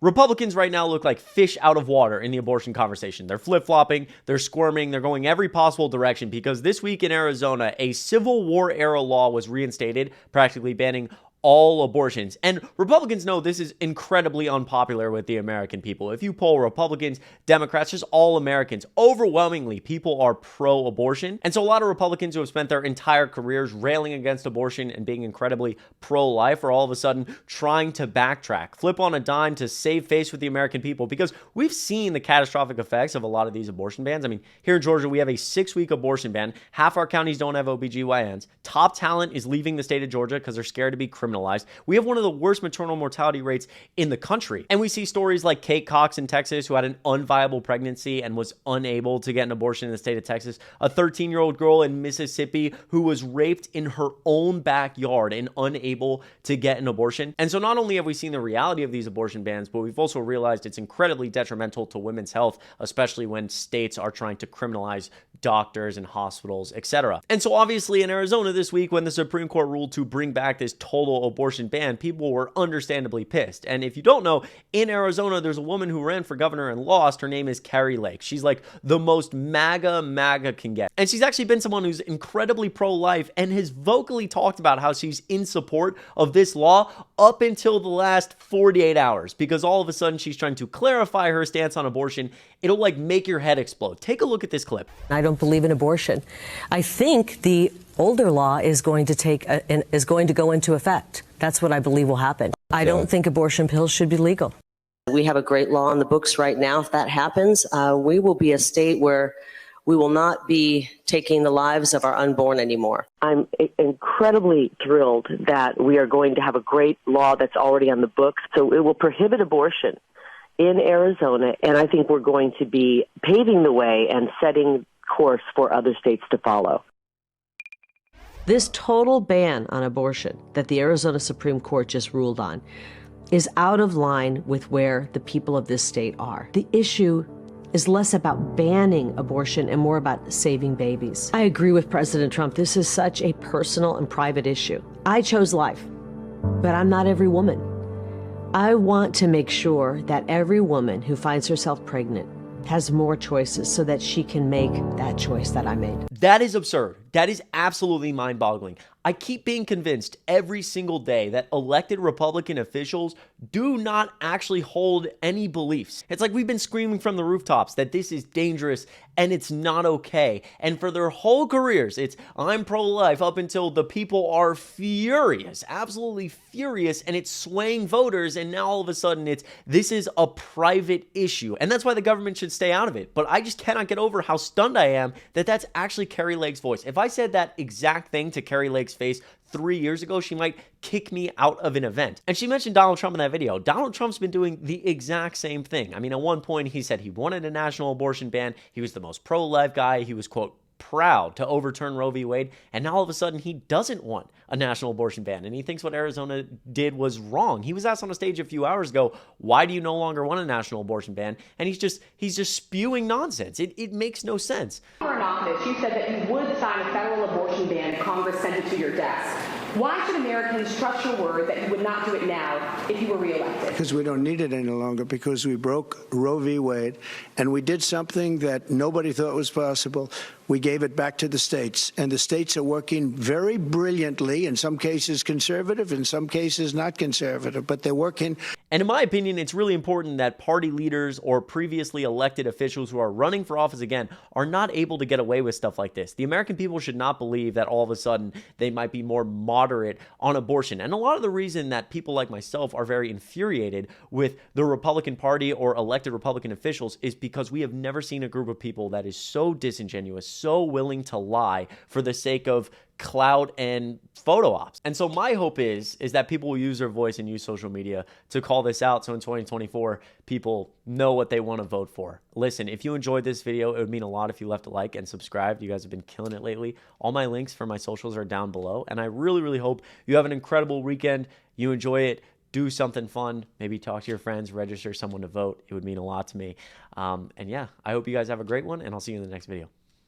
Republicans right now look like fish out of water in the abortion conversation. They're flip-flopping, they're squirming, they're going every possible direction because this week in Arizona, a Civil War era law was reinstated, practically banning all abortions. And Republicans know this is incredibly unpopular with the American people. If you poll Republicans, Democrats, just all Americans, overwhelmingly people are pro-abortion. And so a lot of Republicans who have spent their entire careers railing against abortion and being incredibly pro-life are all of a sudden trying to backtrack, flip on a dime to save face with the American people, because we've seen the catastrophic effects of a lot of these abortion bans. I mean, here in Georgia, we have a 6-week abortion ban. Half our counties don't have OBGYNs. Top talent is leaving the state of Georgia because they're scared to be criminalized. We have one of the worst maternal mortality rates in the country. And we see stories like Kate Cox in Texas, who had an unviable pregnancy and was unable to get an abortion in the state of Texas. A 13-year-old girl in Mississippi who was raped in her own backyard and unable to get an abortion. And so not only have we seen the reality of these abortion bans, but we've also realized it's incredibly detrimental to women's health, especially when states are trying to criminalize doctors and hospitals, etc. And so obviously in Arizona this week, when the Supreme Court ruled to bring back this total abortion ban, people were understandably pissed. And if you don't know, in Arizona, there's a woman who ran for governor and lost. Her name is Kari. She's like the most MAGA can get. And she's actually been someone who's incredibly pro-life and has vocally talked about how she's in support of this law up until the last 48 hours, because all of a sudden she's trying to clarify her stance on abortion. It'll make your head explode. Take a look at this clip. I don't believe in abortion. I think the older law is going to go into effect. That's what I believe will happen. I don't think abortion pills should be legal. We have a great law on the books right now. If that happens, we will be a state where we will not be taking the lives of our unborn anymore. I'm incredibly thrilled that we are going to have a great law that's already on the books. So it will prohibit abortion in Arizona, and I think we're going to be paving the way and setting course for other states to follow. This total ban on abortion that the Arizona Supreme Court just ruled on is out of line with where the people of this state are. The issue is less about banning abortion and more about saving babies. I agree with President Trump. This is such a personal and private issue. I chose life, but I'm not every woman. I want to make sure that every woman who finds herself pregnant has more choices so that she can make that choice that I made. That is absurd. That is absolutely mind-boggling. I keep being convinced every single day that elected Republican officials do not actually hold any beliefs. It's like we've been screaming from the rooftops that this is dangerous and it's not okay. And for their whole careers, it's I'm pro-life up until the people are furious, absolutely furious, and it's swaying voters. And now all of a sudden this is a private issue. And that's why the government should stay out of it. But I just cannot get over how stunned I am that that's actually Kari Lake's voice. If I said that exact thing to Kari Lake's face 3 years ago, she might kick me out of an event. And she mentioned Donald Trump in that video. Donald Trump's been doing the exact same thing. I mean, at one point he said he wanted a national abortion ban. He was the most pro-life guy. He was, quote, proud to overturn Roe v. Wade. And now all of a sudden he doesn't want a national abortion ban. And he thinks what Arizona did was wrong. He was asked on a stage a few hours ago, why do you no longer want a national abortion ban? And he's just spewing nonsense. It makes no sense. In office, you said that you would sign a federal abortion ban if Congress sent it to your desk. Why should Americans trust your word that you would not do it now if you were reelected? Because we don't need it any longer, because we broke Roe v. Wade, and we did something that nobody thought was possible. We gave it back to the states, and the states are working very brilliantly, in some cases conservative, in some cases not conservative, but they're working. And in my opinion, it's really important that party leaders or previously elected officials who are running for office again are not able to get away with stuff like this. The American people should not believe that all of a sudden they might be more moderate on abortion. And a lot of the reason that people like myself are very infuriated with the Republican Party or elected Republican officials is because we have never seen a group of people that is so disingenuous, so willing to lie for the sake of clout and photo ops. And so my hope is that people will use their voice and use social media to call this out, so in 2024 people know what they want to vote for. Listen, if you enjoyed this video, it would mean a lot if you left a like and subscribed. You guys have been killing it lately. All my links for my socials are down below, and I really hope you have an incredible weekend. You enjoy it. Do something fun, maybe talk to your friends, register someone to vote. It would mean a lot to me. And yeah, I hope you guys have a great one, and I'll see you in the next video.